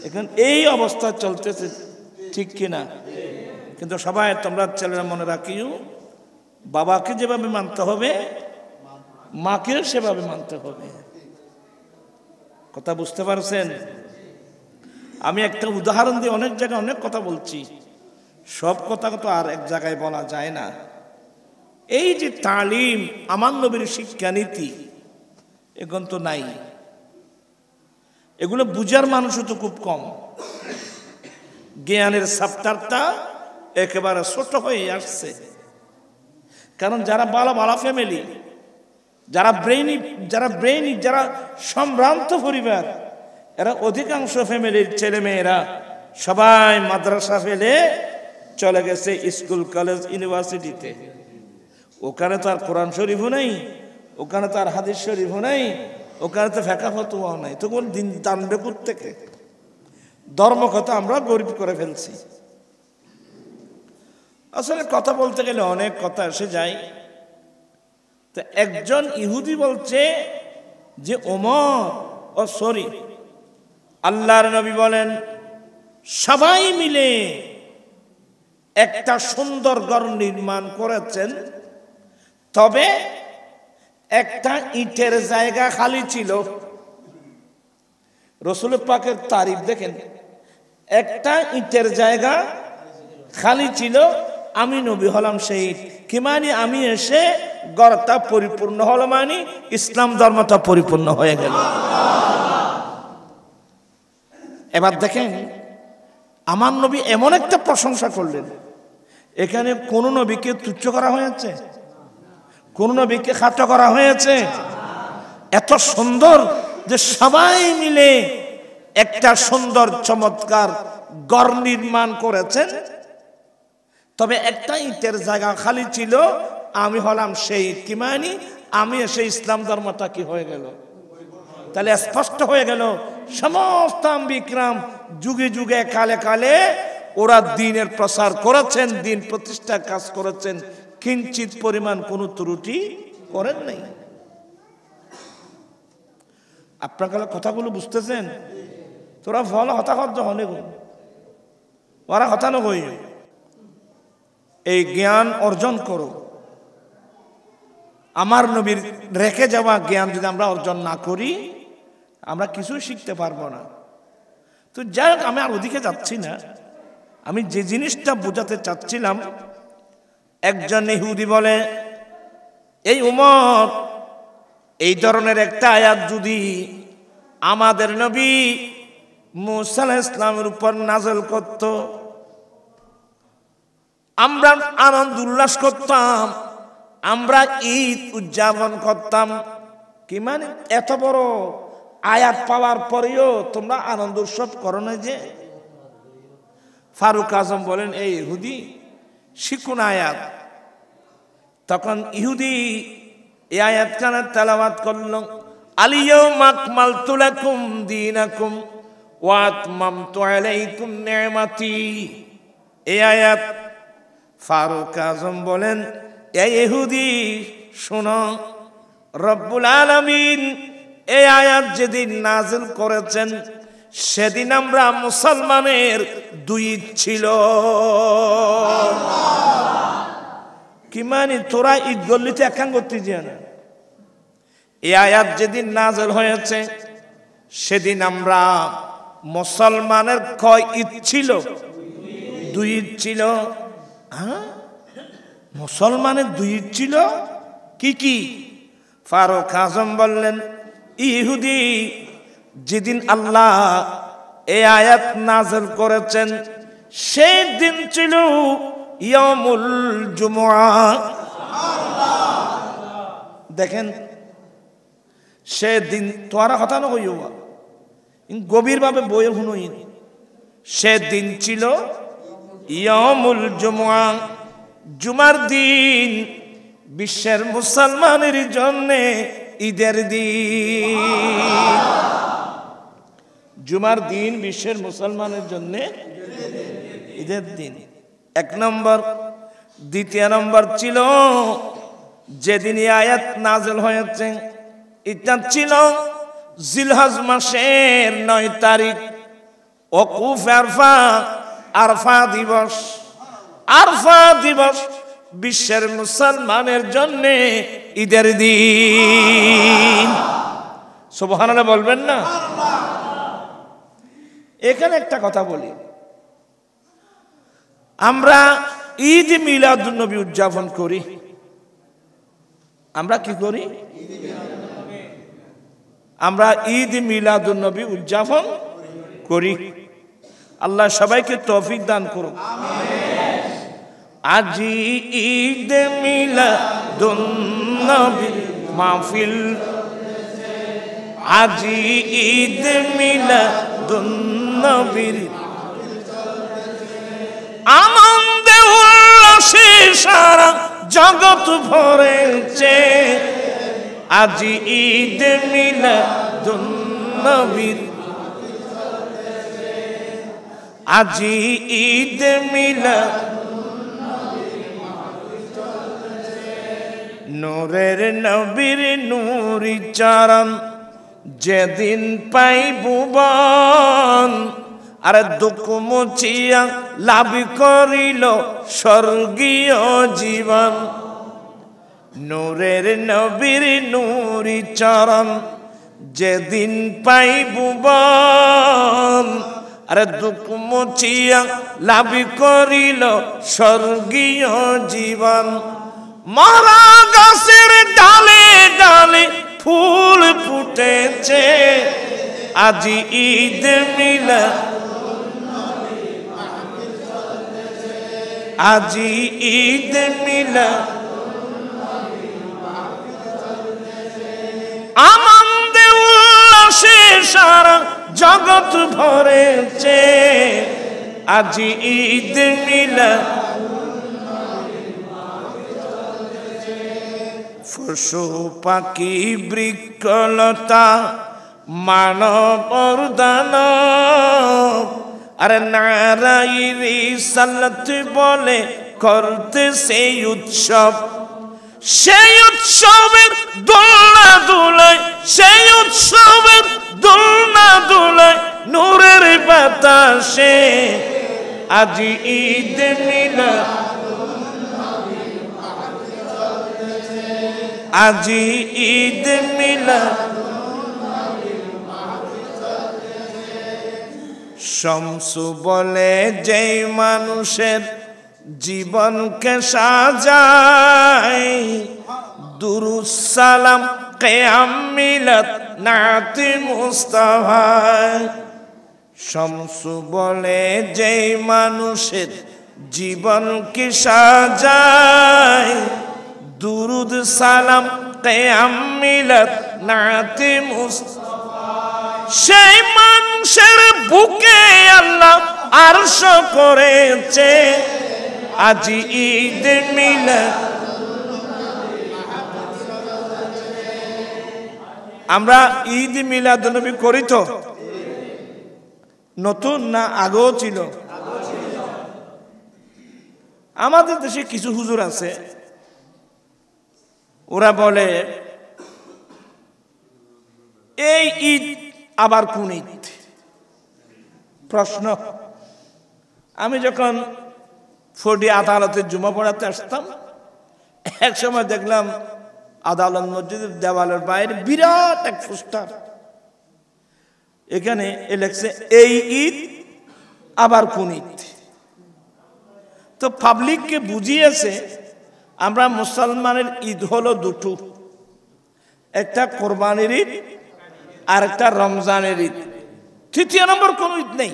এখন এই অবস্থা চলতেছে, ঠিক কিনা? কিন্তু সবাই তোমরা ছেলেরা মনে রাখিও, বাবাকে যেভাবে মানতে হবে মাকেও সেভাবে মানতে হবে। কথা বুঝতে পারছেন? আমি একটা উদাহরণ দিয়ে অনেক জায়গায় অনেক কথা বলছি, সব কথা তো আর এক জায়গায় বলা যায় না। এই যে তালিম, আমার নবীর শিক্ষানীতি, এখন তো নাই। এগুলো বুঝার মানুষও তো খুব কম। জ্ঞানের সাপ্তারটা একেবারে ছোট হয়ে আসছে। কারণ যারা ভালো ভালো ফ্যামিলি, যারা ব্রেইনি, যারা সম্ভ্রান্ত পরিবার, এরা অধিকাংশ ফ্যামিলির ছেলে মেয়েরা সবাই মাদ্রাসা ফেলে চলে গেছে স্কুল, কলেজ, ইউনিভার্সিটিতে। ওখানে তো আর কোরআন শরীফও নেই, ওখানে তো আর হাদিস শরীফও নেই, ওখানে তো ফেকা ফতোয়াও নাই। তো কোন দিন টানবে থেকে? ধর্ম কথা আমরা গরিব করে ফেলছি। আসলে কথা বলতে গেলে অনেক কথা এসে যায়। তো একজন ইহুদি বলছে যে আল্লাহর নবী বলেন, সবাই মিলে একটা সুন্দর ঘর নির্মাণ করেছেন, তবে একটা ইটের জায়গা খালি ছিল। রাসূল পাকের তারিফ দেখেন, একটা ইটের জায়গা খালি ছিল, আমি নবী হলাম সেই ইট। কি মানে? আমি এসে ঘরটা পরিপূর্ণ হলো, মানে ইসলাম ধর্মটা পরিপূর্ণ হয়ে গেল। এবার দেখেন, আমার নবী এমন একটা প্রশংসা করলেন, এখানে কোন নবীকে তুচ্ছ করা হয়েছে? কোন নবীকে খাটো করা হয়েছে? এত সুন্দর যে সবাই মিলে একটা সুন্দর চমৎকার ঘর নির্মাণ করেছেন, তবে একটা ইটের জায়গা খালি ছিল, আমি হলাম সেই। কি মানে? আমি এসে ইসলাম ধর্মটা কি হয়ে গেল। তাহলে স্পষ্ট হয়ে গেল, সমস্ত আম্বিকরাম যুগে যুগে কালে কালে ওরা দ্বীনের প্রসার করেছেন, দ্বীন প্রতিষ্ঠার কাজ করেছেন, কিঞ্চিত পরিমাণ কোনো ত্রুটি করেন নাই। আপনারা কথাগুলো বুঝতেছেন? তোরা ফল হতাহত হনে গো, ওরা হতানো হই। এই জ্ঞান অর্জন করো। আমার নবীর রেখে যাওয়া জ্ঞান যদি আমরা অর্জন না করি, আমরা কিছুই শিখতে পারবো না। তো যাই হোক, আমি আর ওদিকে যাচ্ছি না। আমি যে জিনিসটা বোঝাতে চাচ্ছিলাম, একজন ইহুদি বলে, এই উমর, এই ধরনের একটা আয়াত যদি আমাদের নবী মুসা আলাইহিস সালামের উপর নাযিল করত, আমরা আনন্দ উল্লাস করতাম, আমরা ঈদ উদযাপন করতাম। কি মানে? এত বড় আয়াত পাওয়ার পরেও তোমরা আনন্দ উৎসব করো না যে? ফারুক আজম বলেন, এই ইহুদি, শিখুন আয়াত। তখন ইহুদি এই আয়াতখানা তেলাওয়াত করল, আল-ইয়াওমা আকমালতু লাকুম দীনাকুম ওয়া আতমামতু আলাইকুম নি'মাতি। এই আয়াত। ফারুক আজম বলেন, এই ইহুদি শোনো, রব্বুল আলামিন এই আয়াত যেদিন নাযিল করেছেন, সেদিন আমরা মুসলমানের দুই ঈদ ছিল। কি মানে? তোরা ঈদ গল্লিতে একান করতে যায় না। এই আয়াত যেদিন নাযিল হয়েছে, সেদিন আমরা মুসলমানের কয় ঈদ ছিল? দুই ঈদ ছিল। মুসলমানের দুই ঈদ ছিল। কি কি? ফারুক আজম বললেন, ইহুদি, যেদিন আল্লাহ এই আয়াত নাযিল করেছেন, সেই দিন ছিল ইয়াউমুল জুমআ। দেখেন, সেদিন তোরা হতানো হইও, গভীরভাবে বইয়ে শুনুন, সেদিন ছিল ইয়াউমুল জুমআ, জুমার দিন, বিশ্বের মুসলমানের জন্য ঈদের দিন। জুমার দিন বিশ্বের মুসলমানের জন্য ঈদের দিন, এক নম্বর। দ্বিতীয় নম্বর ছিল, যেদিন এই আয়াত নাযিল হয়েছে, এটা ছিল জিলহজ মাসের 9 তারিখ। ওকুফ আরফা, আরফা দিবস। আরফা দিবস বিশ্বের মুসলমানের জন্য ঈদের দিন। সুবহানাল্লাহ বলবেন না? এখানে একটা কথা বলি, আমরা ঈদ মিলাদুন নবী উদযাপন করি। আমরা কি করি? আমরা ঈদ মিলাদুন নবী উদযাপন করি। আল্লাহ সবাইকে তৌফিক দান করুন। আজি ঈদ মিলাদুন নবী মাহফিল, আজি ঈদ মিলাদুন নবীর আনন্দে উল্লাসে সারা জগৎ ভরেছে। আজি ঈদ মিলাদুন নবীর, আজি ঈদ মিলাদ নূরের নবীর নূরি চরণ যেদিন পাইব বন, আর দুঃখ মুছিয়া লাভ করিল স্বর্গীয় জীবন। নূরের নবীর নূরি চরণ যেদিন পাইব বন, আর দুঃখ মুছিয়া লাভ করিল স্বর্গীয় জীবন। মরা গাছের ডালে ডালে ফুল ফুটেছে, আজি ঈদ মিলাদ, আজি ঈদ মিলাদ আনন্দে উল্লাসে সারা জগৎ ভরেছে। আজি ঈদ মিলাদ পশু পাখি বৃক্ষলতা মানব দানব, আরে নারাই রিসালাত বলে করতে সেই উৎসব। সেই উৎসবের দোলনা দোলায়, সেই উৎসবের দোলনা দোলায় নূরের বাতাসে। আজি ঈদ মিলাদ, আজি ঈদ মিলাদ শামসু বলে যেই মানুষের জীবনকে সাজায়, দুরুদ সালাম কিয়াম মিলাদ নাতে মুস্তাফা। শামসু বলে যেই মানুষের জীবনকে সাজায়, দুরুদ সালাম কিয়াম মিলাদ নাতে মুস্তাফা। সেই মানুষের বুকে আল্লাহ আরশ করেছে। আজি ঈদ মিলাদ, আমরা ঈদ মিলাদুন নবী করি তো? নতুন না আগেও ছিল? আমাদের দেশে কিছু হুজুর আছে, ওরা বলে এই ঈদ আবার কোন ঈদ? প্রশ্ন। আমি যখন ফোর্ডি আদালতে জুমা পড়াতে আসতাম, এক সময় দেখলাম আদালত মসজিদের দেওয়ালের বাইরে বিরাট এক পোস্টার, এখানে লেখছে এই ঈদ আবার কোন ঈদ? তো পাবলিককে বুঝিয়েছে আমরা মুসলমানের ঈদ হলো দুটো, একটা কোরবানির ঈদ আর একটা রমজানের ঈদ। তৃতীয় নম্বর কোন ঈদ নেই।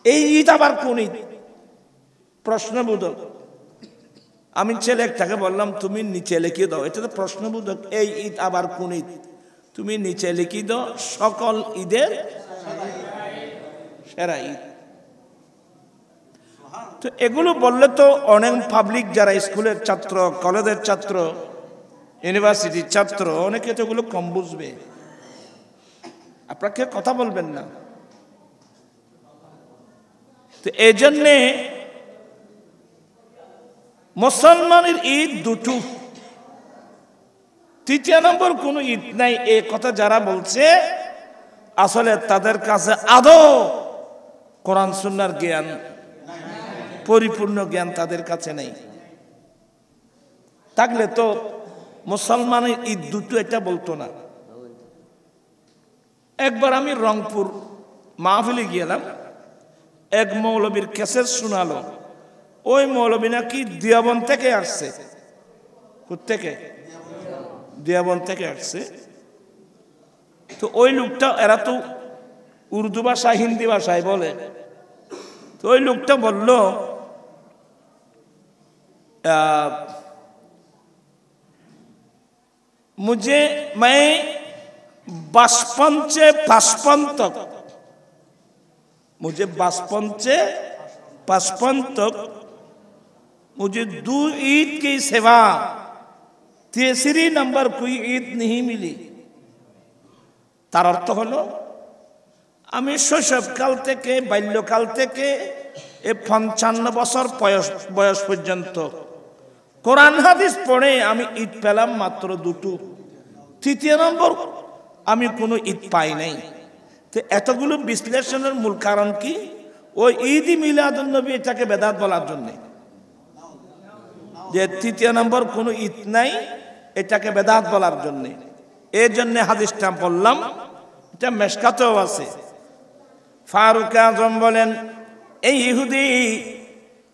এই ঈদ আবার কোন ঈদ? প্রশ্নবোধক। আমি ছেলে একটাকে বললাম তুমি নিচে লিখে দাও, এটা তো প্রশ্নবোধক। এই ঈদ আবার কোন ঈদ? তুমি নিচে লিখে দাও সকল ঈদের সেরা ঈদ। তো এগুলো বললে তো অনেক পাবলিক যারা স্কুলের ছাত্র, কলেজের ছাত্র, ইউনিভার্সিটির ছাত্র, অনেকে তো এগুলো কম বুঝবে। আপনাকে কথা বলবেন না। তো এই জন্যে মুসলমানের ঈদ দুটো, তৃতীয় নম্বর কোন ঈদ নাই। এই কথা যারা বলছে আসলে তাদের কাছে আদৌ কোরআন সুন্নাহর জ্ঞান, পরিপূর্ণ জ্ঞান তাদের কাছে নেই। থাকলে তো মুসলমানের ঈদ দুটো এটা বলতো না। একবার আমি রংপুর মাহফিলে গেলাম, এক মৌলবীর ক্যাসেট শোনালো। ওই মৌলবী নাকি দিয়াবন থেকে আসছে। কোত্থেকে? দিয়াবন থেকে আসছে। তো ওই লোকটা, এরা তো উর্দু ভাষায় হিন্দি ভাষায় বলে, তো ওই লোকটা বলল मुझे मैं 55 से 55 तक, मुझे 55 से 55 तक मुझे 2 ईद की सेवा, तीसरी नंबर कोई ईद नहीं मिली। তার অর্থ হলো আমি শৈশবকাল থেকে, বাল্যকাল থেকে 55 বছর বয়স পর্যন্ত কোরআন হাদিস পড়ে আমি ঈদ পেলাম মাত্র 2টো। তৃতীয় নম্বর আমি কোনো ঈদ পাই নাই। তো এতগুলো বিশ্লেষণের মূল কারণ কি? ওই ঈদ মিলাদুন নবী এটাকে বেদাত বলার জন্য, যে তৃতীয় নম্বর কোনো ঈদ নাই, এটাকে বেদাত বলার জন্য। এর জন্য হাদিসটা বললাম, এটা মেশকাতেও আছে। ফারুক আজম বলেন, এই ইহুদি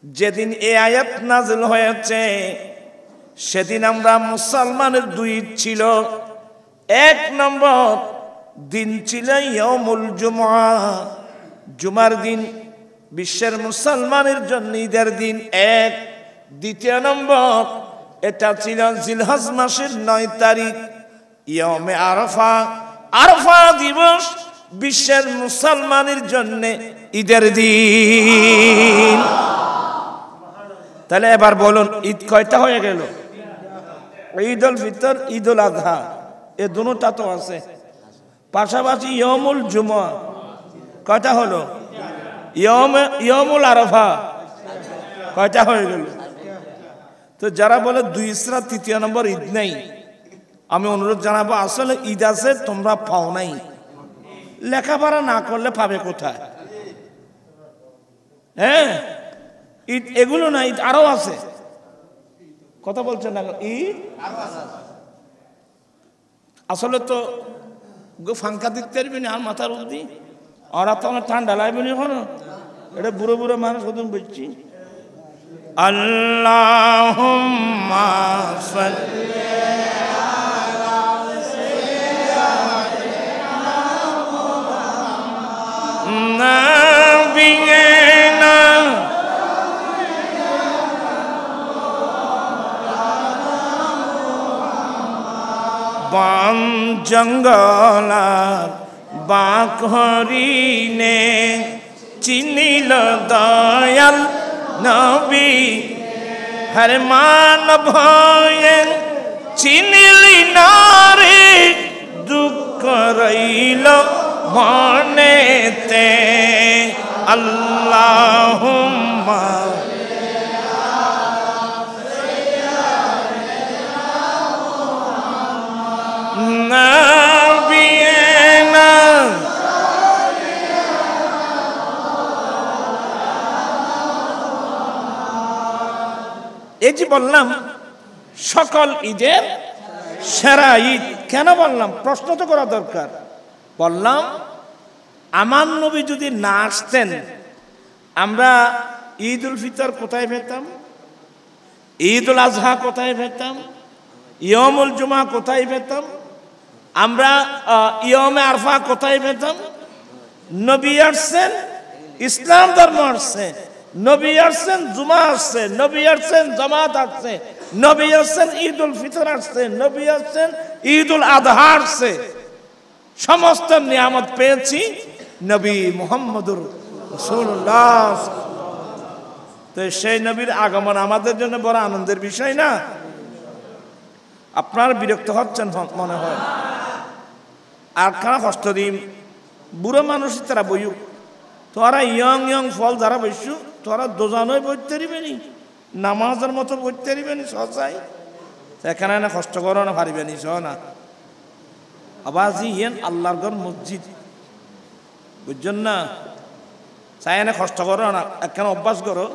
যেদিন এই আয়াত নাযিল হয়েছে সেদিন আমরা মুসলমানের 2 ঈদ ছিল। 1 নম্বর দিন ছিল ইয়াউমুল জুমআ, জুমার দিন, বিশ্বের মুসলমানের জন্য ঈদের দিন 1। দ্বিতীয় নম্বর এটা ছিল জিলহজ মাসের 9 তারিখ, ইয়াউমে আরাফা, আরাফা দিবস, বিশ্বের মুসলমানের জন্য ঈদের দিন। তাহলে এবার বলুন ঈদ কয়টা হয়ে গেল? ঈদ উল ফিতর, ঈদ উল আযহা, এ দুটোটা তো আছে। পাশাপাশি ইয়াউমুল জুমআ কয়টা হলো? ইয়াউমুল আরাফা কয়টা হয়ে গেল? তো যারা বলে 2 ইসরা তৃতীয় নম্বর ঈদ নেই, আমি অনুরোধ জানাবো, আসলে ঈদ আছে, তোমরা পাও নাই। লেখাপড়া না করলে পাবে কোথায়? হ্যাঁ, ঈদ এগুলো না, ঈদ আরো আছে। কথা বলছেন না? ঈদ আসলে তো ফাঙ্কা দিতে পারবি না, আর মাথার উদ্দি ওরা তো আমার ঠান্ডা লাগবে না। এখন এটা বুড়ো বুড়ো মানুষ কত বলছি। আল্লাহুম্মা সাল্লি নাবিয়িনা বন জঙ্গলার বাঁক হরিণে চিনিল দয়াল নবী, হর মান ভয়ে চিনিলি নারে, দুঃখ রইল মনেতে। আল্লাহুম্মা নাবিয়িনা, এই যে বললাম সকল ঈদের সেরা ঈদ। কেন বললাম? প্রশ্ন তো করা দরকার। বললাম আমার নবী যদি না আসতেন আমরা ঈদ উল ফিতর কোথায় পেতাম? ঈদ উল আজহা কোথায় পেতাম? ইয়াউমুল জুমআ কোথায় পেতাম? আমরা ইয়াউমে আরফা কোথায় পেতাম? নবী আসছেন, ইসলাম ধর্ম আসছে, নবী আসছেন, জুমা আসছে, নবী আসছেন, জামাত আসছে, নবী আসছেন, ঈদ উল ফিতর আসছে, নবী আসছেন, ঈদ উল আযহা আসছে। সমস্ত নিয়ামত পেয়েছি নবী মুহাম্মদুর রাসূলুল্লাহ। তো সেই নবীর আগমন আমাদের জন্য বড় আনন্দের বিষয় না? আপনারা বিরক্ত হচ্ছেন মনে হয়। আর কারা কষ্ট দিন, বুড়ো মানুষ তারা বইয়ুক, তোরা ইয়ং ফল যারা বসু, তোরা দোজানোই বইতে পারিবেনি, নামাজের মতো বইতে পারিবেনি সচাই। এখানে না কষ্ট করো না, পারিবেনি সহ না। আবার ইয়েন আল্লাহর ঘর মসজিদ, বুঝছেন না? চাই না কষ্ট করো না, একখানে অভ্যাস করো।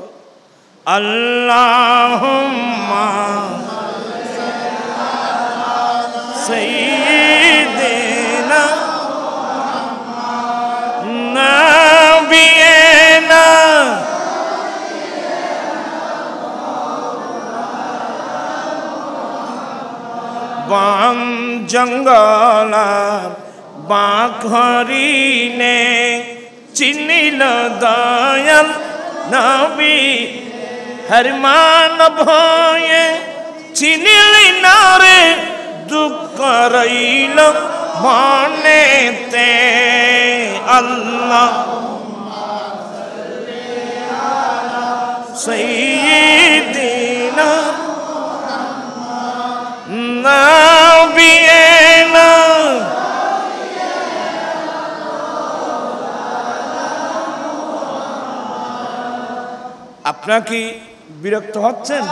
আল্লাহুম্মা সাইয়্যিদিনা নাবিয়িনা বাং জঙ্গলা বাঘরিনে চিনিল দয়াল নবী হরমান ভয়ে চিনিলি না রে দুঃখ রইল মনেতে। আল্লাহ সাইয়্যিদিনা নাবিয়িনা আপনারা কি বিরক্ত হচ্ছেন?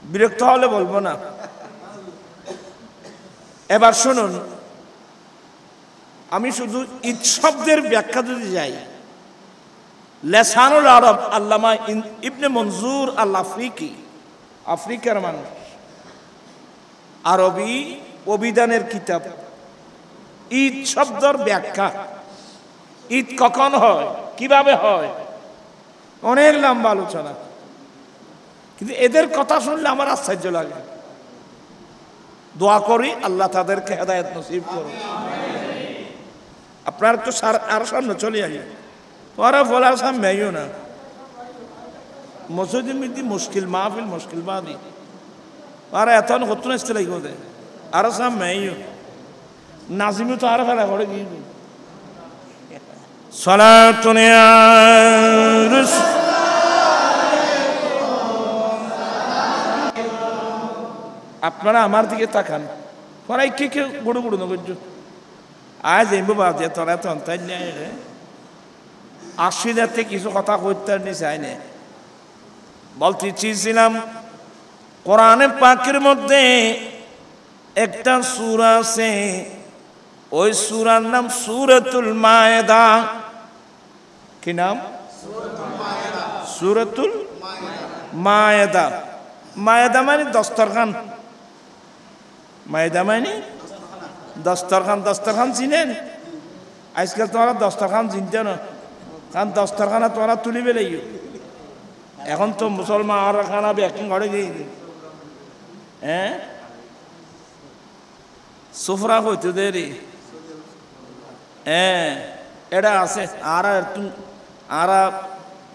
বিরক্ত হলে বলবো না। এবার শুনুন, আমি শুধু ঈদ শব্দের ব্যাখ্যা যদি যাই, লেসানুল আরব আল্লামা ইবনে মনজুর আল আফ্রিকি, আফ্রিকার মানুষ, আরবি অভিধানের কিতাব, ঈদ শব্দের ব্যাখ্যা, ঈদ কখন হয়, কিভাবে হয়, অনেক লম্বা আলোচনা। কিন্তু এদের কথা শুনলে আমার আশ্চর্য লাগে। দোয়া করি আল্লাহ তাদেরকে হেদায়েত নসিব করুন। আপনার তো আর সামনে চলে আসে, তোরা বলার সামনে আইও না। মসজিদের মধ্যে মুশকিল মাহফিল মুশকিল বাদি আর এত হতুন আসতে লাগবে ওদের আরো সামনে আইও। নাজিমু তো আরো ফেলা করে গিয়ে সালাতুন ইয়া রাসূল। আপনারা আমার দিকে তাকান, তোরা কে কে গুড়ো গুড়ো নগর আজ এমবো বাদে তোরা তো অন্তাই নেই রে। 80 কিছু কথা কইতে নি চাই না। বলতে চেয়েছিলাম কোরআনে পাকের মধ্যে একটা সূরা আছে, ওই সূরার নাম সূরাতুল মায়েদা। কি নাম? সূরাতুল মায়েদা। মায়েদা মানে দস্তরখান। মায়েদা মানে দস্তরখান। দস্তরখান চিনেন? আজকাল তোমরা দস্তরখান চিনতে না, কারণ দস্তরখানা তোমরা তুলিবে লাগবে। এখন তো মুসলমান আর খানা ব্যাকিং ঘরে গিয়ে হ্যাঁ সুফরা হইতে দেরি হ্যাঁ এটা আছে। আর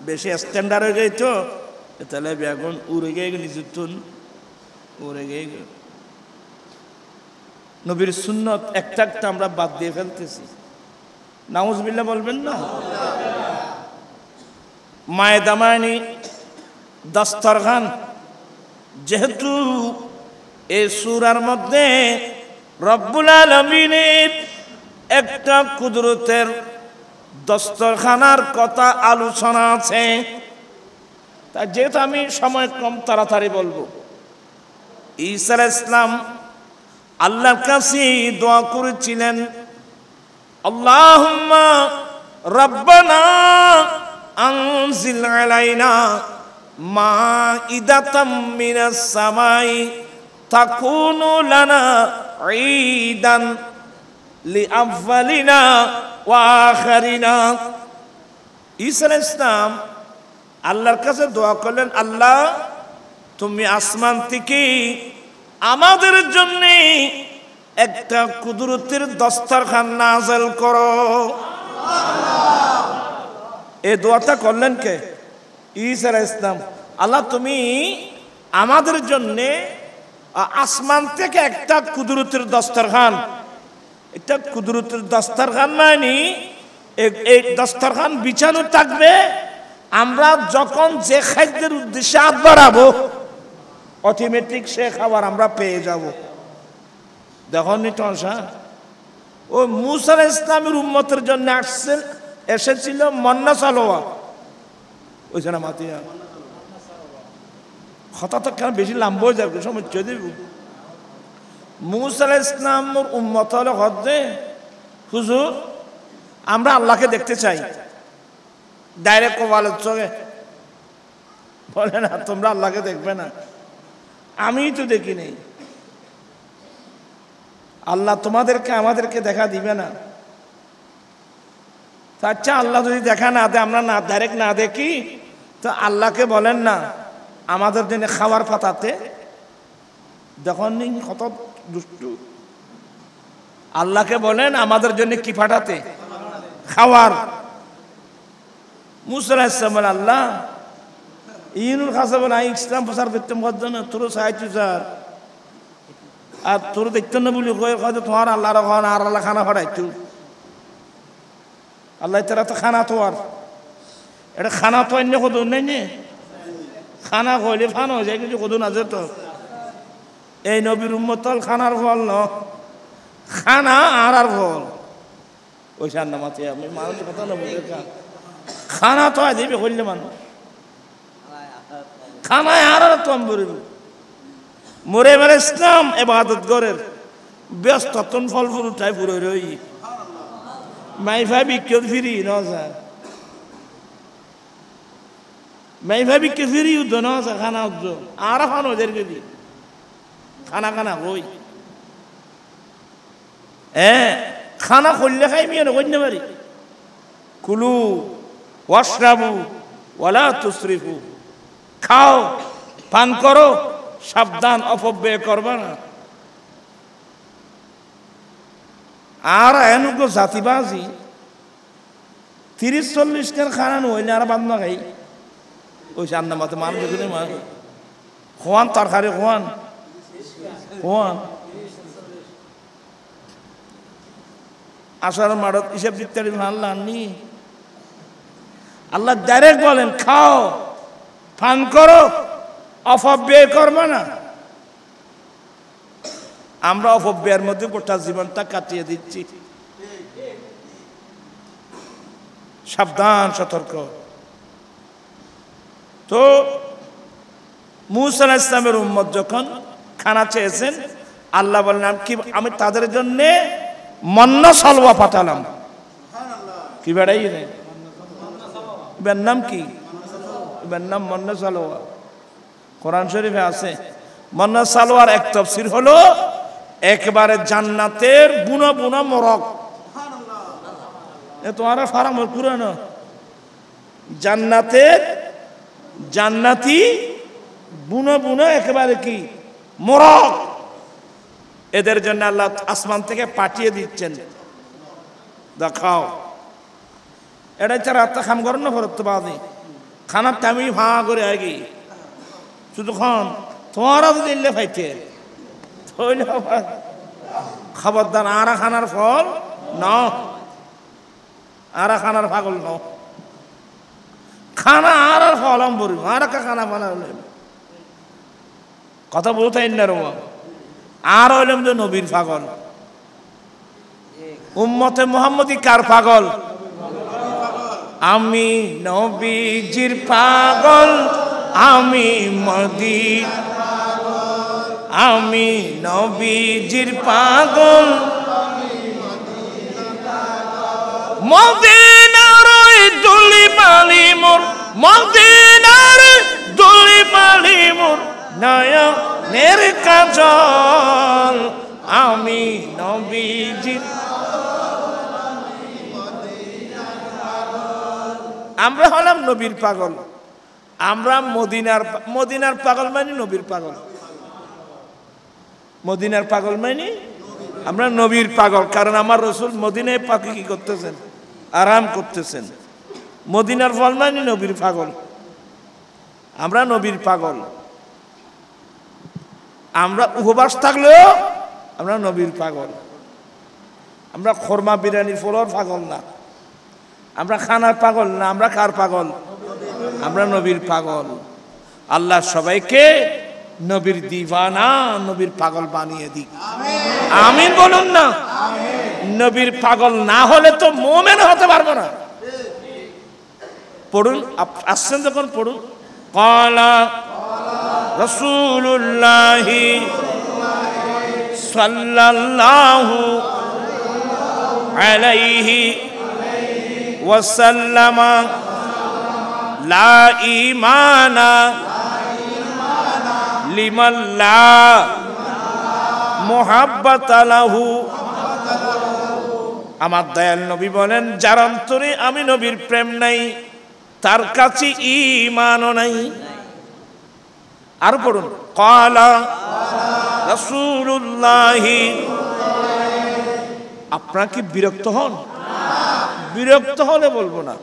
বেশি স্ট্যান্ডার্ড হয়ে গেই তো তাহলে বেগুন উড়ে গিয়ে নিজুন উড়ে গিয়ে নবীর সুন্নত একটা একটা আমরা বাদ দিয়ে ফেলতেছি। নাউজুবিল্লাহ বলবেন না? মায়েদা মানে দস্তরখান। যেহেতু এই সূরার মধ্যে রব্বুল আলামিনের একটা কুদরতের দস্তরখানার কথা আলোচনা আছে, তা যেহেতু আমি সময় কম তাড়াতাড়ি বলবো। ঈসা আলাইহিস সালাম আল্লাহর কাছে দোয়া করেছিলেন, আল্লাহুম্মা রাব্বানা আনজিল আলাইনা মাইদাতাম মিনাস সামাই তাকুনু লানা ঈদান লিআউয়ালিনা ওয়া আখিরিনা। ঈসা আলাইহিস সালাম আল্লাহর কাছে দোয়া করলেন, আল্লাহ তুমি আসমান থেকে আমাদের জন্য একটা কুদরতের দস্তরখান নাযিল করো। এই দোয়াটা করলেন কে? ঈসা আলাইহিস সালাম। আল্লাহ তুমি আমাদের জন্য আসমান থেকে একটা কুদরতের দস্তরখান, একটা কুদরতের দস্তরখান মানে এই দস্তরখান বিছানো থাকবে, আমরা যখন যে খাদ্যের উদ্দেশ্যে হাত বাড়াবো অটোমেটিক সে খাবার আমরা পেয়ে যাব। দেখুন ও মূসা আলাইহিস সালামের উম্মতের জন্য এসেছিল মন্না সালোয়া। ওইখানে মাতিয়া কথা তো কেন বেশি লম্বা হয়ে যাবে, সময় দেব। মূসা আলাইহিস সালামের উম্মত হলে হদে হুজুর আমরা আল্লাহকে দেখতে চাই, ডাইরেক্ট কপালের চোখে বলে না তোমরা আল্লাহকে দেখবে না, আমিই তো দেখি নেই। আল্লাহ তোমাদেরকে আমাদেরকে দেখা দিবে না। আচ্ছা আল্লাহ যদি দেখা না দেয়, আমরা না ডাইরেক্ট না দেখি, তো আল্লাহকে বলেন না আমাদের জন্য খাবার পাতাতে, যখন কত দুষ্টু। আল্লাহকে বলেন আমাদের জন্য কি পাঠাতে, খাবার। মুসা আলাইহিস সালাম বলে আল্লাহ ইনুর কাছে বলে আমি ইসলাম প্রচার করতাম না, তোর সাহায্য স্যার, আর তোর দেখতেন না বলি হয়তো তোমার আল্লাহর আর আল্লাহ খানা ফাটাইতো। আল্লাহ তারা তো খানা তো আর এটা খানা তো অন্য কত নেই, খানা কইলে ফান হয়ে যায়, কিছু কত না যেত। এই নবীর উম্মতল খানার ফল ন, খানা আর ফল ওই সার নামাতে আমি মানুষ কথা না বলে খানা তো দিবে করলে মানুষ খানায় আর তো আমি বলিব মরে মেরে ইসলাম এবাদত গরের ব্যস্ত তন ফল ফুল উঠাই পুরো রই মাইফা বিক্রি ফিরি নজা মাইফা বিক্রি ফিরি উদ্দ নজা খানা উদ্দ আর খানো ওদের গেবি খানা খানা হই খানা করলে খাই মিয়া করতে পারি। কুলু ওয়াশরাবু ওয়ালা তুসরিফু, খাও পান করো, সাবধান অপব্যয় করবা না। আর এনুকো জাতিবাজি 30-40 টার খানা নইলে আর বাদ না খাই ওই রান্না মাতে মানুষ দেখুন খোয়ান তরকারি খোয়ান খোয়ান আসার মারত হিসেব দিতে আল্লাহ নি আল্লাহ ডাইরেক্ট বলেন খাও পান করো অপব্যয় করবে না। আমরা অপব্যয়ের মধ্যে গোটা জীবনটা কাটিয়ে দিচ্ছি। সাবধান সতর্ক। তো মুসা আলাইহিস সালামের উম্মত যখন খানা চেয়েছেন আল্লাহ বললেন কি আমি তাদের জন্য মন্না সালওয়া পাঠালাম। কি বেড়াই রে এবার নাম কি, এবার নাম মন্না সালওয়া। কোরআন শরীফে আছে মন্না সালওয়ার এক তাফসীর হলো একবারে জান্নাতের বুনা বুনা মোরগ। এ তোমার ফারাম পুরানো জান্নাতের জান্নাতি বুনা বুনা একেবারে কি মোরগ, এদের জন্য আল্লাহ আসমান থেকে পাঠিয়ে দিচ্ছেন দেখাও। এটা ছাড়া রাত্রে খাম করেন না ফরত বাদে খানার টাইমই ভাঙা করে আগে শুধু খান তোমারা যদি এলে ফাইতে খবরদার আরা খানার ফল ন আরা খানার পাগল ন খানা আর ফল আমি বলব আর খানা ফানা হলে কথা বলতে না রোমা আর হইলাম যে নবীর পাগল। উম্মতে মুহাম্মদী কার পাগল? আমি নবীজির পাগল, আমি মদিনার পাগল, আমি নবীজির পাগল, মদিনার দুলি মালি মোর, মদিনার দুলি মালি মোর নয়নের কাজল, আমি নবীজির। আমরা হলাম নবীর পাগল, আমরা মদিনার পাগল মানে নবীর পাগল, মদিনার পাগল মানে আমরা নবীর পাগল। কারণ আমার রসুল মদিনায় পাকে কি করতেছেন? আরাম করতেছেন। মদিনার ফল মানে নবীর পাগল, আমরা নবীর পাগল। আমরা উপবাস থাকলেও আমরা নবীর পাগল। আমরা খরমা বিরিয়ানির ফলর পাগল না, আমরা খানার পাগল না। আমরা কার পাগল? আমরা নবীর পাগল। আল্লাহ সবাইকে নবীর দিওয়ানা নবীর পাগল বানিয়ে দিক, আমিন বলুন না। নবীর পাগল না হলে তো মুমিন হতে পারবো না। পড়ুন, আসছেন যখন পড়ুন। ক্বালা রাসূলুল্লাহি সাল্লাল্লাহু আলাইহি ওয়াসাল্লাম লা ঈমানা লিমান লা মুহাব্বাতা লাহু। আমার দয়াল নবী বলেন, যার অন্তরে আমি নবীর প্রেম নাই তার কাছে ঈমানও নাই। আর পড়ুন, ক্বালা রাসূলুল্লাহি। আপনারা কি বিরক্ত হন? বিরক্ত হলে বলবো না।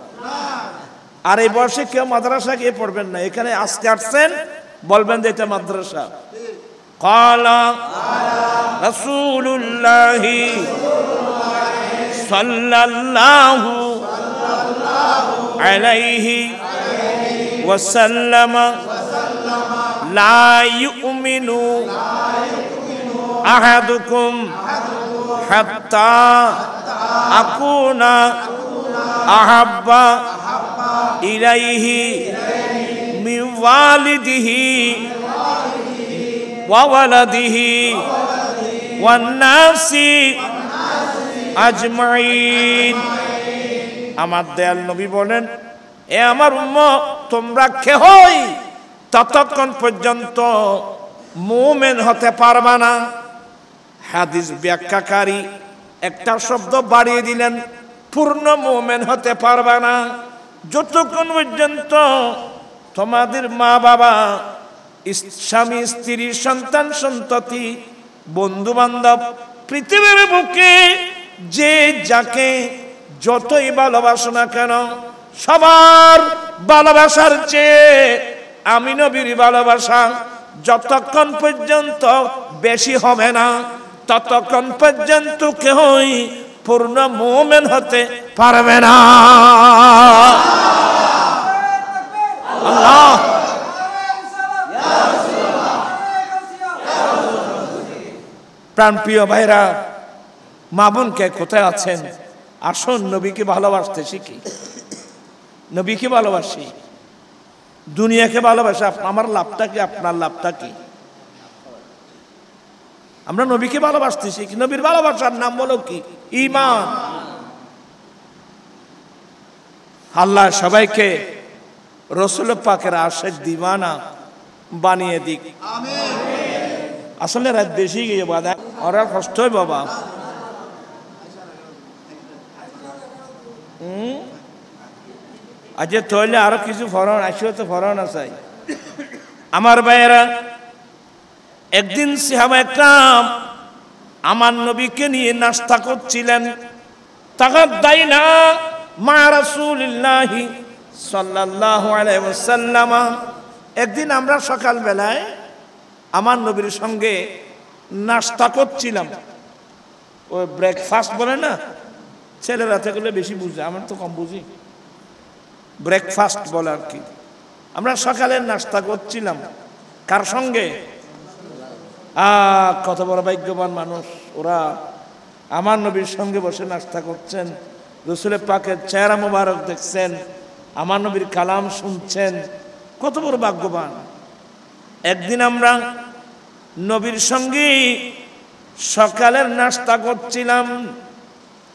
আর এই বয়সে কেউ মাদ্রাসা গিয়ে পড়বেন না, এখানে আজকে আসছেন বলবেন যে এটা মাদ্রাসা। ক্বালা রাসূলুল্লাহি সাল্লাল্লাহু আলাইহি ওয়াসাল্লাম লা ইউমিনু আহাদুকুম হাত্তা আকুনা আহাব্বা ইলাইহি মিন ওয়ালিদিহি ওয়া ওয়ালাদিহি ওয়ান নাসি আজমাইন। আমার দয়াল নবী বলেন, এ আমার উম্মত, তোমরা কেহই ততক্ষণ পর্যন্ত মুমিন হতে পারবা না। হাদিস ব্যাখ্যাকারী একটা শব্দ বাড়িয়ে দিলেন, পূর্ণ মুমিন হতে পারবা না যতক্ষণ পর্যন্ত তোমাদের মা বাবা, স্বামী স্ত্রী, সন্তান সন্ততি, বন্ধু বান্ধব, পৃথিবীর বুকে যে যাকে যতই ভালোবাসো না কেন, সবার ভালোবাসার চেয়ে আমি নবীর ভালোবাসা যতক্ষণ পর্যন্ত বেশি হবে না ততক্ষণ পর্যন্ত কেউই পূর্ণ মুমিন হতে পারবে না। আল্লাহ প্রাণপ্রিয় ভাইরা, মা বোনকে কোথায় আছেন, আসুন নবীকে ভালোবাসতে শিখি। নবীকে ভালোবাসি, দুনিয়াকে ভালোবাসা। আমার লাভটা কি, আপনার লাভটা কি? আমরা নবীকে ভালোবাসতে শিখি। নবীর ভালোবাসার নাম বলো কি? ঈমান। আল্লাহ সবাইকে রাসূল পাকের আশিক দিওয়ানা বানিয়ে দিক। আসলে রাত বেশি গিয়ে বাদা ওরা কষ্ট হয় বাবা। আজ তৈলে আরো কিছু ফরন আসিও তো ফরন আছে। আমার ভাইয়েরা, একদিন সাহাবায়ে কেরাম আমার নবীকে নিয়ে নাস্তা করছিলেন। তাগাদাইনা মা রাসূলিল্লাহি সাল্লাল্লাহু আলাইহি ওয়াসাল্লাম। একদিন আমরা সকাল বেলায় আমার নবীর সঙ্গে নাস্তা করছিলাম। ওই ব্রেকফাস্ট বলে না, ছেলেরা থেকে বেশি বুঝে, আমার তো কম বুঝি। ব্রেকফাস্ট বলে আর কি। আমরা সকালের নাস্তা করছিলাম কার সঙ্গে? কত বড় ভাগ্যবান মানুষ ওরা, আমার নবীর সঙ্গে বসে নাস্তা করছেন, রাসূল পাকের চেহারা মোবারক দেখছেন, আমার নবীর কালাম শুনছেন, কত বড় ভাগ্যবান। একদিন আমরা নবীর সঙ্গে সকালের নাস্তা করছিলাম।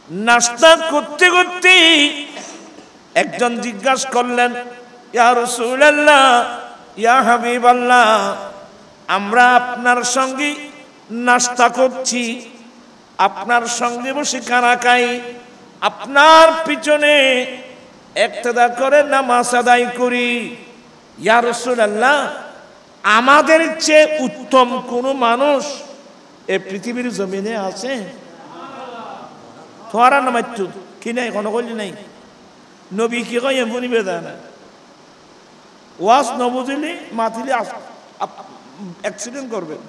নাস্তা করতে করতে একজন জিজ্ঞাসা করলেন, ইয়া রাসূলুল্লাহ, ইয়া হাবিবাল্লাহ, আমরা আপনার সঙ্গে নাস্তা করছি, আপনার সঙ্গে বসে খানা খাই, আপনার পিছনে ইক্তেদা করে নামাজ আদায় করি। ইয়া রাসূলুল্লাহ, আমাদের চেয়ে উত্তম কোন মানুষ এই পৃথিবীর জমিনে আছে? তোরা নামাইতো কি নাই, কোনো কইলি নাই। নবী কি কয় এমনি বেদা না, ওয়াজ নবুঝিলি মাতিলে অ্যাক্সিডেন্ট করবেন।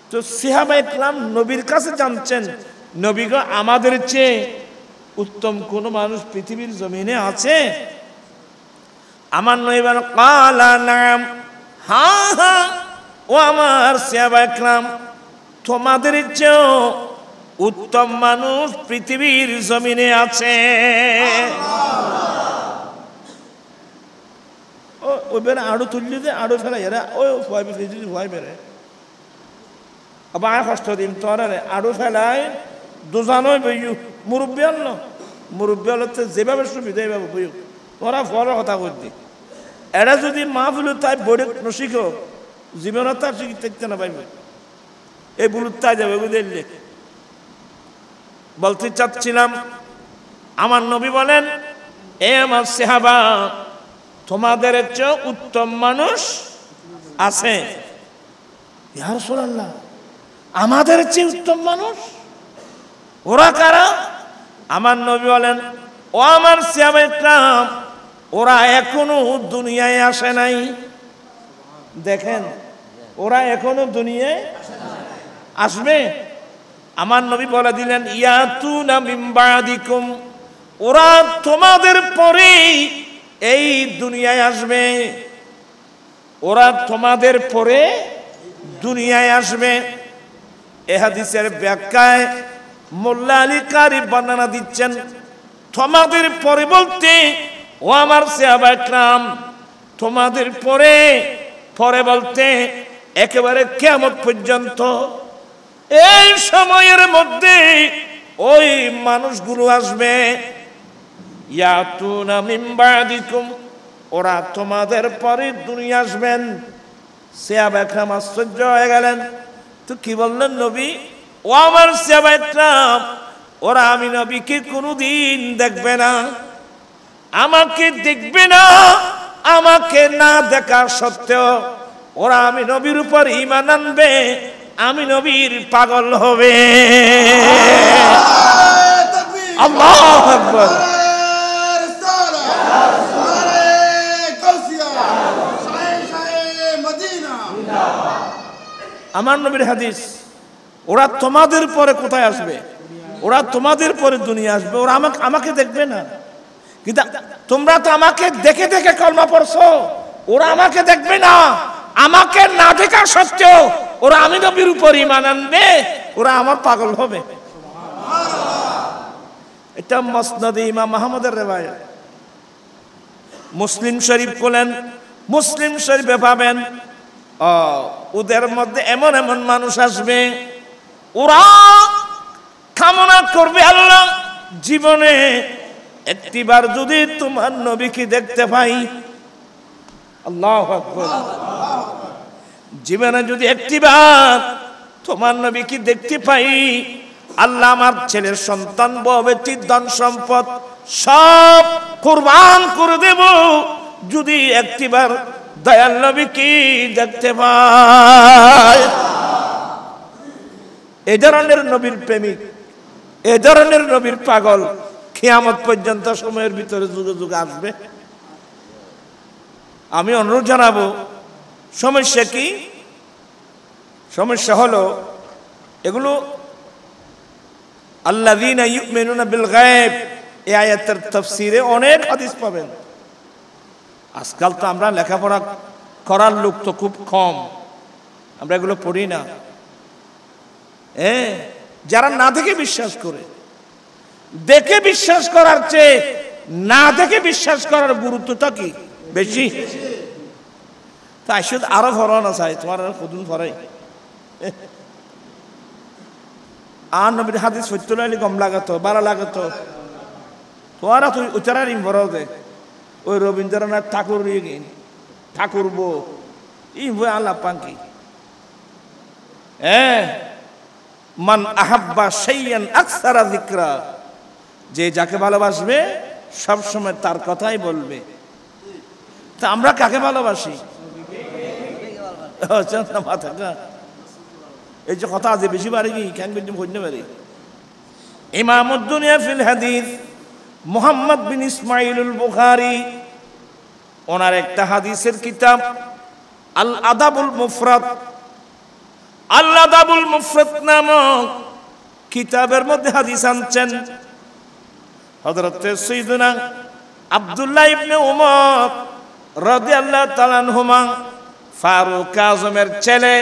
তো সাহাবায়ে কেরাম নবীর কাছে জানছেন, নবী গো, আমাদের চেয়ে উত্তম কোন মানুষ পৃথিবীর জমিনে আছে? আমার নবী বলেন, ক্বালা নাম, হ্যাঁ হ্যাঁ, ও আমার সাহাবায়ে কেরাম, তোমাদের চেয়েও উত্তম মানুষ পৃথিবীর জমিনে আছে। ওই বেড়ে আড়ু তুললি যে আড়ু ফেলাই এরা ওই ভয় বেড়ে আবার কষ্ট দিন তোরা আড়ু ফেলাই দুজানো বইয়ু মুরব্বী আনলো, মুরব্বী হলে যেভাবে সুবিধা এইভাবে বইয়ু ওরা বড় কথা বলছি এরা যদি মাহফিল তাই বড় নসিক জীবনত তার শিখি থাকতে না পাইবে এই বুলুত তাই যাবে বুঝলে বলতে চাচ্ছিলাম আমার নবী বলেন এ আমার সাহাবা তোমাদের চেয়ে উত্তম মানুষ আছে ইয়া রাসূলুল্লাহ আমাদের চেয়ে উত্তম মানুষ ওরা কারা আমার নবী বলেন ও আমার সাহাবায়ে کرام ওরা এখনো দুনিয়ায় আসে নাই দেখেন ওরা এখনো দুনিয়ায় আসবে আমার নবী বলে দিলেন ইয়াতুনা মিন বাদিকুম ওরা তোমাদের পরেই এই দুনিয়ায় আসবে ওরা তোমাদের পরে দুনিয়ায় আসবে এই হাদিসের ব্যাখ্যায় মোল্লা আলী কারি বর্ণনা দিচ্ছেন তোমাদের পরে বলতে ও আমার সাহাবায়ে کرام তোমাদের পরে পরে বলতে একেবারে কিয়ামত পর্যন্ত এই সময়ের মধ্যে ওই মানুষগুলো আসবে ইয়াতুনা মিন বাদিকুম ওরা তোমাদের পরে দুনিয়া আসবেন সাহাবায়ে کرام আশ্চর্য হয়ে গেলেন তো কি বললেন নবী ও আমার সাহাবায়ে کرام ওরা আমি নবীকে কোনোদিন দেখবে না আমাকে দেখবে না আমাকে না দেখা সত্ত্বেও ওরা আমি নবীর উপর ঈমান আনবে আমি নবীর পাগল হবে আল্লাহু আকবার আমার নবীর হাদিস ওরা তোমাদের পরে কোথায় আসবে ওরা তোমাদের পরে দুনিয়া আসবে ওরা আমাকে দেখবে না কিন্তু তোমরা তো আমাকে দেখে দেখে কলমা পড়ছো ওরা আমাকে দেখবে না আমাকে না দেখা সত্ত্বেও ওরা আমি নবীর উপর ঈমান আনবে ওরা আমার পাগল হবে এটা মুসনাদে ইমাম আহমদের রিওয়ায়াত মুসলিম শরীফ বলেন মুসলিম শরীফে পাবেন ওদের মধ্যে এমন এমন মানুষ আসবে ওরা কামনা করবে আল্লাহ জীবনে একটিবার যদি তোমার নবীকে দেখতে পাই আল্লাহু আকবার জীবনে যদি একটিবার তোমার নবীকে দেখতে পাই আল্লাহ আমার ছেলের সন্তান বউ বেটি ধন সম্পদ সব কুরবান করে দেব যদি একটিবার দয়াল নবীকে দেখতে পাই এই ধরনের নবীর প্রেমিক এই ধরনের নবীর পাগল কিয়ামত পর্যন্ত সময়ের ভিতরে যুগে যুগে আসবে আমি অনুরোধ জানাবো সমস্যা কি সমস্যা হলো এগুলো আল্লাযীনা ইউমিনুনা বিল গায়ব এই আয়াতের তাফসীরে অনেক হাদিস পাবেন আজকাল তো আমরা লেখাপড়া করার লোক তো খুব কম আমরা এগুলো পড়ি না যারা না দেখে বিশ্বাস করে দেখে বিশ্বাস করার চেয়ে না দেখে বিশ্বাস করার গুরুত্বটা কি বেশি তাই শুধু আরো ভরনা চাই তোমার কদিন ভরাই আর নবীর হাদিস সত্যি কম লাগাতো বাড়া লাগাতো তোমারা তুই উচ্চারার ভরাও দে ওই রবীন্দ্রনাথ ঠাকুর ঠাকুর বো ই বই আল্লাহ পাঙ্কি মান আহাব্বা শাইয়ান আকসারা যিকরা যে যাকে ভালোবাসবে সব সময় তার কথাই বলবে তা আমরা কাকে ভালোবাসি এই যে কথা আছে বেশি বাড়ি কি কেন বেশি বুঝতে পারি ইমামুদ দুনিয়া ফিল হাদিস মুহাম্মদ বিন ইসমাইলুল বুখারী ওনার একটা হাদিসের কিতাব আল আদাবুল মুফরাদ আল আদাবুল মুফরাদ নামক কিতাবের মধ্যে হাদিস আনছেন হযরত সাইয়্যিদুনা আব্দুল্লাহ ইবনে উমর রাদিয়াল্লাহু তাআলা আনহুমা ফারুক আজমের ছেলে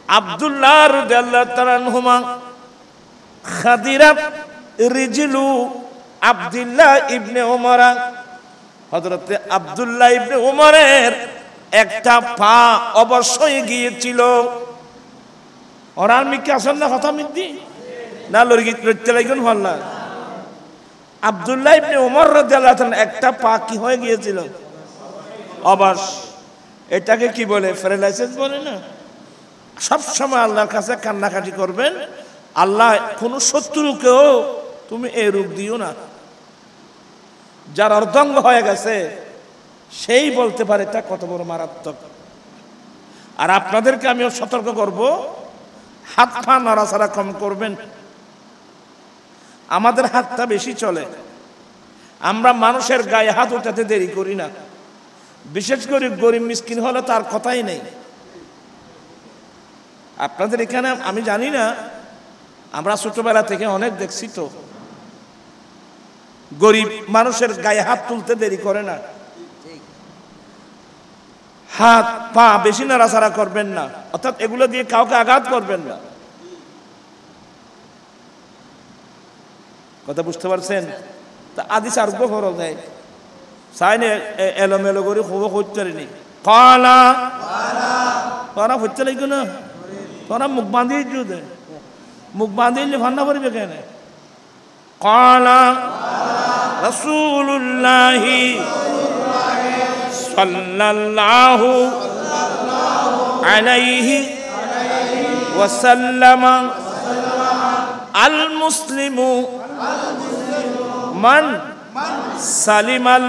আব্দুল্লাহ রাদিয়াল্লাহু তাআলা আনহুমা খাদিরাত রিজলু আব্দুল্লাহ ইবনে উমর হযরত আব্দুল্লাহ ইবনে উমরের একটা পা অবশ্যই গিয়েছিল ওরার মিকে আসল না কথা মিদ্দি না লড়গি লড়তে লাগবেন ভাল্লা আব্দুল্লাহ ইবনে ওমর রাদিয়াল্লাহু তাআলা একটা পা কি হয়ে গিয়েছিল, অবশ। এটাকে কি বলে, প্যারালাইসিস বলে না। সব সময় আল্লাহর কাছে কান্নাকাটি করবেন, আল্লাহ কোন শত্রুকেও তুমি এই রূপ দিও না। যার অর্ধাঙ্গ হয়ে গেছে সেই বলতে পারে এটা কত বড় মারাত্মক। আর আপনাদেরকে আমিও সতর্ক করব, হাত পা নড়াচড়া কম করবেন। আমাদের হাতটা বেশি চলে, আমরা মানুষের গায়ে হাত উঠাতে দেরি করি না। বিশেষ করে গরিব মিসকিন হলে তার কথাই নেই। আপনাদের এখানে আমি জানি না, আমরা ছোটবেলা থেকে অনেক দেখছি তো, গরিব মানুষের গায়ে হাত তুলতে দেরি করে না। হাত পা বেশি নাড়াচাড়া করবেন না, অর্থাৎ এগুলো দিয়ে কাউকে আঘাত করবেন না। কথা বুঝতে পারছেন? তা আদি সার্গ ফরজ দেয় সাইনে এলোমেলো করে খুব হইতে নি কলা তোরা হইতে লাগবে না, তোরা মুখ বাঁধিয়ে দে, মুখ বাঁধিয়ে ভান্না করবে কেন? কলা রাসূলুল্লাহি সাল্লাল্লাহু আলাইহি ওয়াসাল্লাম আল মুসলিমু মান সালিমাল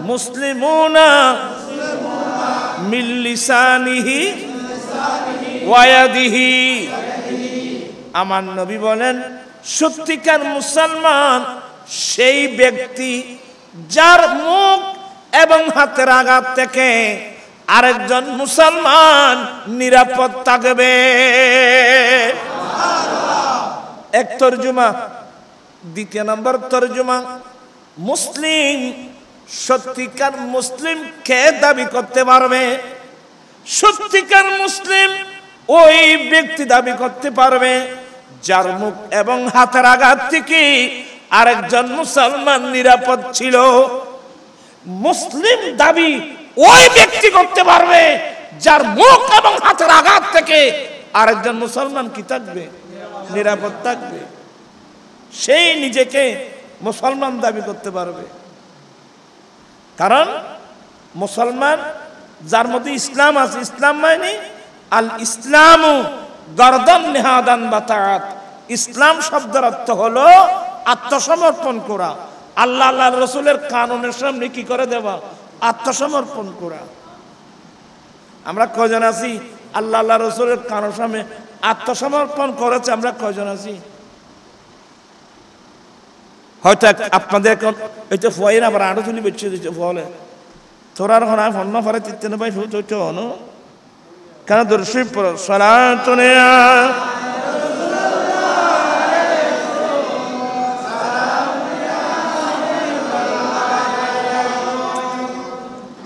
মুসলিমুনা মিন লিসানিহি ওয়া ইয়াদিহি। আমার নবী বলেন, সত্যিকার মুসলমান সেই ব্যক্তি যার মুখ এবং হাতের আঘাত থেকে আরেকজন মুসলমান নিরাপদ থাকবে। এক তরজমা। দ্বিতীয় নম্বর তরজমা, মুসলিম সত্যিকার মুসলিম কে দাবি করতে পারবে? সত্যিকার মুসলিম ওই ব্যক্তি দাবি করতে পারবে যার মুখ এবং হাতের আঘাত থেকে আরেকজন মুসলমান নিরাপদ ছিল। মুসলিম দাবি ওই ব্যক্তি করতে পারবে যার মুখ এবং হাতের আঘাত থেকে আরেকজন মুসলমান কি থাকবে? নিরাপদ থাকবে। সেই নিজেকে মুসলমান দাবি করতে পারবে। কারণ মুসলমান যার মধ্যে ইসলাম আছে, ইসলাম মানে আল ইসলামু গরদান নিহাদান বাতাআত। ইসলাম শব্দের অর্থ হলো আত্মসমর্পণ করা, আল্লাহ আল্লাহর রাসূলের কানুনের সামনে কি করে দেওয়া? আত্মসমর্পণ করা। আমরা কয়জন আছি আল্লাহ আল্লাহর রাসূলের কানুনের সামনে আত্মসমর্পণ করেছে? আমরা কয়জন আছি? হয়তো আপনাদের এইটা ফয়ের আবার আরো তুলি বেছে দিচ্ছে ফলে তোরার হনা ফন্ন ফরে তিত্তেন ভাই ফুট হইতে হনো কেন দর্শী সলাতনে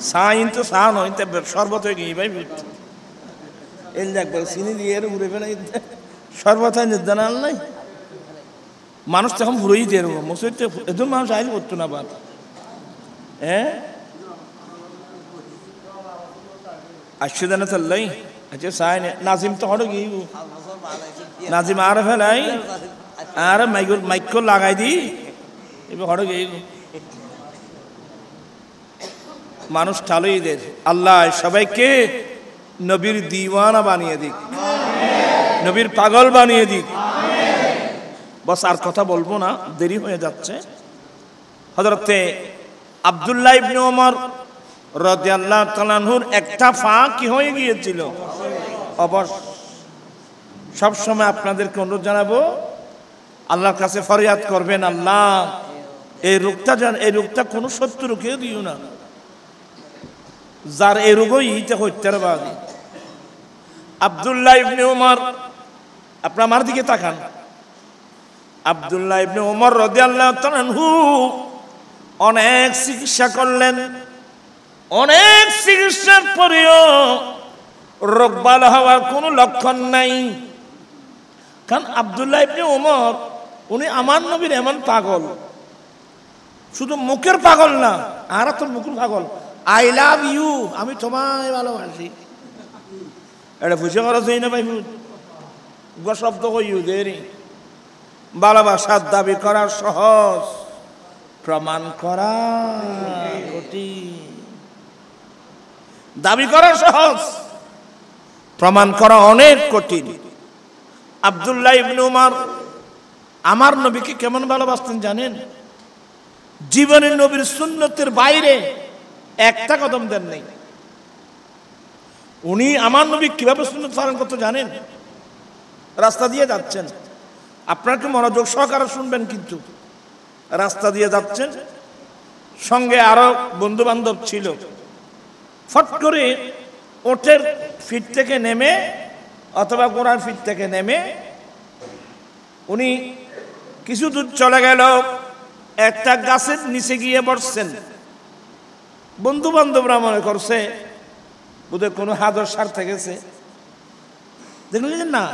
সাইন তো সা নয় শরবত হয়ে গিয়ে ভাই এল একবার চিনি দিয়ে ঘুরে ফেলে শরবত হয় নির্দান আল নাই মানুষ তখন ঘুরেই দিয়ে মসজিদে এদের মানুষ আইন করতো না বাদ। হ্যাঁ আসছে জানা চললাই আচ্ছা সাইন নাজিম তো হড়ো গিয়ে নাজিম আর ফেলাই আর মাইক লাগাই দি এবার হড়ো গিয়ে মানুষ ঠালোই দের। আল্লাহ সবাইকে নবীর দিওয়ানা বানিয়ে দিক, নবীর পাগল বানিয়ে দিক। বস আর কথা বলবো না, দেরি হয়ে যাচ্ছে। হযরতে আব্দুল্লাহ ইবনে ওমর রাদিয়াল্লাহু তাআলা আনহুর একটা পা কি হয়ে গিয়েছিল? অবশ। সব সময় আপনাদেরকে অনুরোধ জানাবো, আল্লাহর কাছে ফরিয়াদ করবেন, আল্লাহ এই রোগটা কোনো শত্রুকে দিও না, যার এই রোগই ইতে হইতে পারে। আব্দুল্লাহ ইবনে ওমর, আপনি আমার দিকে তাকান। আব্দুল্লাহ ইবনে ওমর রাদিয়াল্লাহু তাআলা আনহু অনেক চিকিৎসা করলেন, অনেক চিকিৎসার পরেও রোগ ভালো হওয়ার কোনো লক্ষণ নাই। কারণ আব্দুল্লাহ ইবনে ওমর উনি আমার নবীর এমন পাগল, শুধু মুখের পাগল না, আর তো মুখের পাগল। আই লাভ ইউ, আমি তোমায় ভালোবাসি। এটা বুঝে করা যায় না ভাই, শব্দ কই দেরি। ভালোবাসার দাবি করা সহজ, প্রমাণ করা কঠিন। দাবি করা সহজ, প্রমাণ করা অনেক কঠিন। আব্দুল্লাহ ইবনে উমর আমার নবীকে কেমন ভালোবাসতেন জানেন? জীবনের নবীর সুন্নতের বাইরে একটা কদম দেন নাই। উনি আমার নবী কিভাবে সুন্নত পালন করতে জানেন? রাস্তা দিয়ে যাচ্ছেন, আপনাকে মনোযোগ সহকারে শুনবেন, কিন্তু রাস্তা দিয়ে যাচ্ছেন, সঙ্গে আরো বন্ধু বান্ধব ছিল। ফট করে ওটের ফিট থেকে নেমে অথবা ঘোড়ার ফিট থেকে নেমে উনি কিছু দূর চলে গেল, একটা গাছের নিচে গিয়ে বসছেন। বন্ধু বান্ধবরা মনে করছে বোধহয় কোনো হাজার স্বার্থে গেছে, দেখলেন না?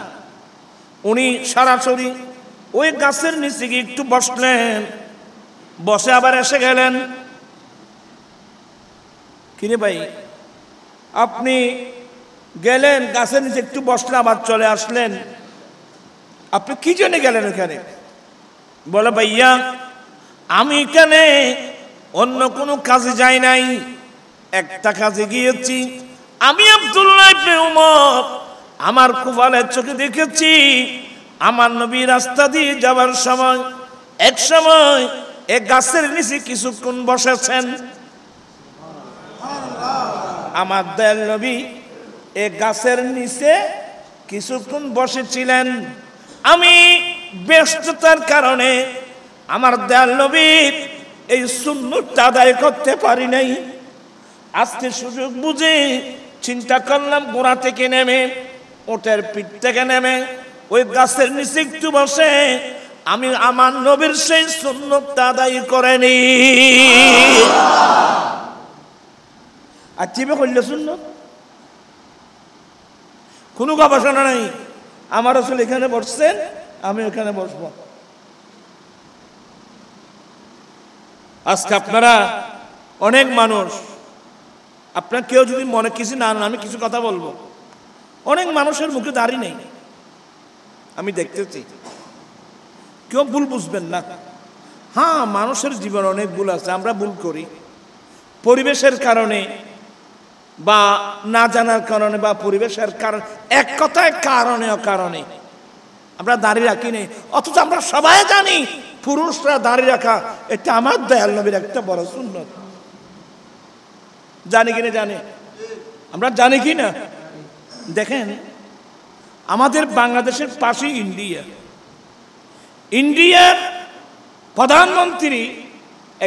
উনি সরাসরি ওই গাছের নিচে গিয়ে একটু বসলেন, বসে আবার এসে গেলেন। কিরে ভাই, আপনি গেলেন গাছের নিচে একটু বসলেন, আবার চলে আসলেন, আপনি কি জন্য গেলেন ওখানে? বলে, ভাইয়া আমি এখানে অন্য কোনো কাজে যাই নাই, একটা কাজে গিয়েছি। আমি আব্দুল্লাহ ইবনে উমর আমার কুফালের চোখে দেখেছি আমার নবী রাস্তা দিয়ে যাবার সময় এক সময় এক গাছের নিচে কিছুক্ষণ বসেছেন। আমার দয়াল নবী এক গাছের নিচে কিছুক্ষণ বসেছিলেন। আমি ব্যস্ততার কারণে আমার দয়াল নবীর এই সুন্নতটা আদায় করতে পারি নাই। আজকে সুযোগ বুঝে চিন্তা করলাম ঘোড়া থেকে নেমে, ওটের পিঠ থেকে নেমে ওই গাছের নিচে একটু বসে আমি আমার নবীর সেই সুন্নতটা আদায় করে নি। আর চিবে করলে সুন্নত, কোনো গবেষণা নাই। আমার আসলে এখানে বসছেন, আমি ওখানে বসবো। আজকে আপনারা অনেক মানুষ, আপনার কেউ যদি মনে কিছু না, আমি কিছু কথা বলবো, অনেক মানুষের মুখে দাড়ি নেই, আমি দেখতেছি। কেউ ভুল বুঝবেন না। হ্যাঁ, মানুষের জীবনে অনেক ভুল আছে, আমরা ভুল করি পরিবেশের কারণে বা না জানার কারণে বা পরিবেশের কারণে, এক কথায় কারণে অকারণে আমরা দাড়ি রাখি নেই। অথচ আমরা সবাই জানি পুরুষরা দাড়ি রাখা এটা আমার দয়াল নবীর একটা বড় সুন্নত। জানি কিনা? জানে, আমরা জানি কি না? দেখেন, আমাদের বাংলাদেশের পাশে ইন্ডিয়া, ইন্ডিয়ার প্রধানমন্ত্রী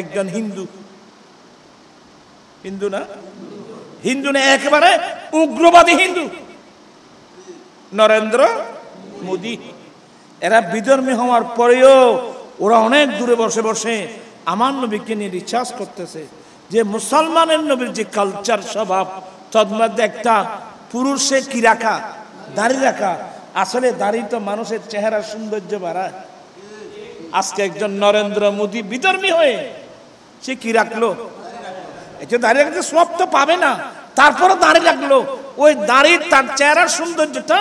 একজন হিন্দু। হিন্দু না? হিন্দু না, একেবারে উগ্রবাদী হিন্দু, নরেন্দ্র মোদী। এরা বিধর্মী হওয়ার পরেও ওরা অনেক দূরে বসে বসে আমার নবীকে নিয়ে রিসার্চ করতেছে যে মুসলমানের নবীর যে কালচার স্বভাব, তার মধ্যে একটা পুরুষে কি রাখা, দাড়ি রাখা। আসলে দাড়ি তো মানুষের চেহারার সৌন্দর্য বাড়ায়। আজকে একজন নরেন্দ্র মোদী বিধর্মী হয়ে সে কি রাখলো? এটা দাড়ি রাখতে সব তো পাবে না, তারপরে দাড়ি রাখলো। ওই দাড়ির তার চেহারার সৌন্দর্যটা,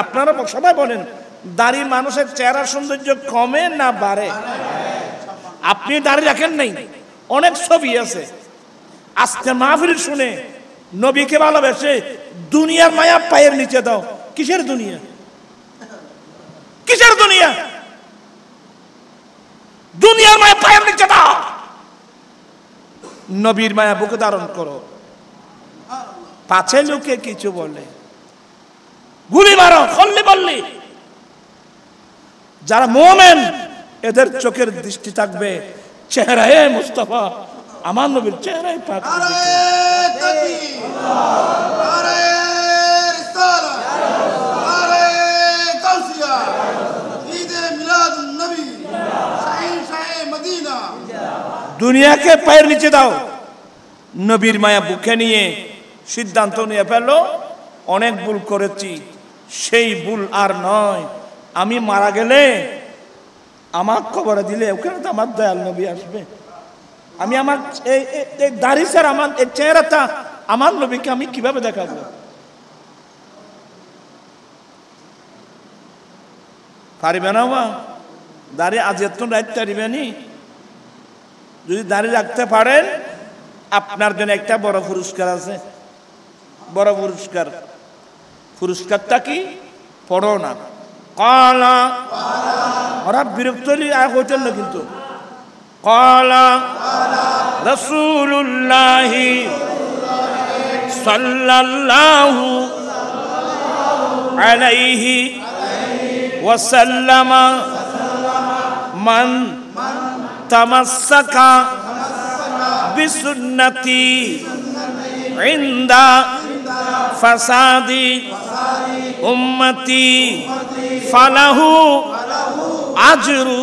আপনারা সবাই বলেন, দাড়ি মানুষের চেহারার সৌন্দর্য কমে না বাড়ে? আপনি দাড়ি রাখেন নাই, অনেক ছবি আছে। আজকে মাহফিল শুনে নবীকে ভালোবেসে দুনিয়ার মায়া পায়ের নিচে দাও। কিসের দুনিয়া? কিসের দুনিয়া? দুনিয়ার মায়া পায়ের নিচে দাও, নবীর মায়া বুকে ধারণ করো। পাছে লোকে কিছু বলে, গুলি মারো, খল্লি বললি। যারা মুমিন এদের চোখের দৃষ্টি থাকবে চেহারায় মুস্তাফা, আমার নবীর চেহারায় পাক। দুনিয়াকে পায়ের নিচে দাও, নবীর মায়া বুকে নিয়ে সিদ্ধান্ত নিয়ে ফেলো অনেক ভুল করেছি, সেই ভুল আর নয়। আমি মারা গেলে আমার কবরে দিলে ওখানে তো আমার দয়াল নবী আসবে। আমি আমার এই দাড়ি স্যার, আমার এই চেহারাটা আমার নবীকে আমি কিভাবে দেখাবো? পারিবে না? দাড়ি আজ এত রাখতে পারবেনি। যদি দাড়ি রাখতে পারেন আপনার জন্য একটা বড় পুরস্কার আছে, বড় পুরস্কার। পুরস্কারটা কি? পড়ো না। কালা, ওরা বিরক্ত হইতেন না কিন্তু। কালা রাসূলুল্লাহি সাল্লাল্লাহু আলাইহি ওয়াসাল্লাম মান তামাসসাকা বিসুন্নতি ইনদা ফাসাদি উম্মতি ফালাহু আজরু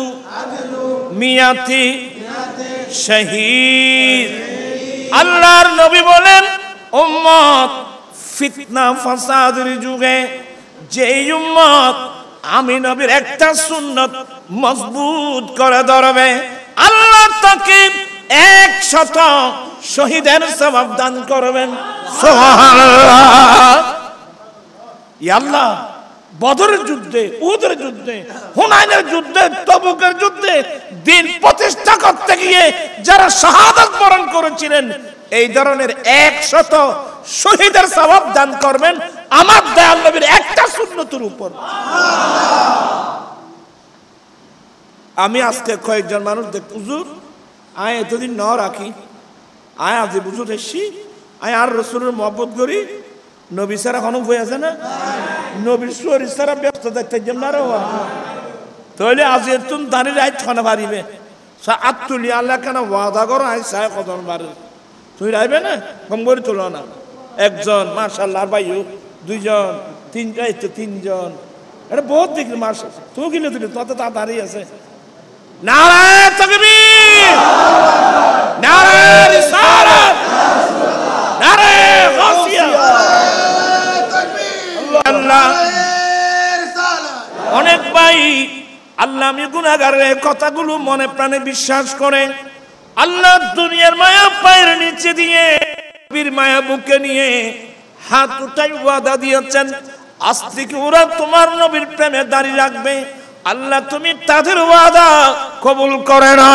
মিয়াতি শহীদ। আল্লাহর নবী বলেন, উম্মত ফিতনা ফাসাদের যুগে যে উম্মত আমি নবীর একটা সুন্নত মজবুত করে ধরবে, আল্লাহ তাকে 100 শহীদের সওয়াব দান করবেন। সুবহানাল্লাহ। ইয়া আল্লাহ, বদরের যুদ্ধে, উহুদের যুদ্ধে, হুনাইনের যুদ্ধে, তবুকের যুদ্ধে দিন প্রতিষ্ঠা করতে গিয়ে যারা শাহাদাত বরণ করেছিলেন, এই ধরনের 100 শহীদের সওয়াব দান করবেন আমার দয়াল নবীর একটা সুন্নতের উপর। আমি আজকে কয়েকজন মানুষ দেখ, হুজুর আয় এতদিন ন রাখি, আয় আজ বুঝুর এসছি, আয় আর রসুলের মহব্বত করি, নবী সারা হনুফ হয়ে আছে না, নবীর শরীর সারা ব্যস্ত দেখতে যেমন আরো তাহলে আজ তুমি দাঁড়িয়ে রাইট খানা পারিবে আত্মুলি আল্লাহ কেন ওয়াদা করো আই সায় কদম বাড়ি তুই রাইবে না কম করে তোলো না। একজন মার্শাল্লাহ ভাইও, 2 জন 3 জন, 3 জন, এটা বহুত দেখলি মার্শাল। তুই কিনে দিলি তত তা দাঁড়িয়ে আছে। নারায়ে তাকবীর, নারায়ে রিসালাত, নারায়ে গাউসিয়া। আল্লাহ অনেক ভাই আল্লাহ আমি গুনাহগারের কথাগুলো মনে প্রাণে বিশ্বাস করে আল্লাহ দুনিয়ার মায়া পায়ের নিচে দিয়ে নবীর মায়া বুকে নিয়ে হাত উঠাই ওয়াদা দিয়েছেন, আজ থেকে ওরা তোমার নবীর প্রেমে দাঁড়িয়ে রাখবে। আল্লাহ তুমি তাদের ওয়াদা কবুল করে না।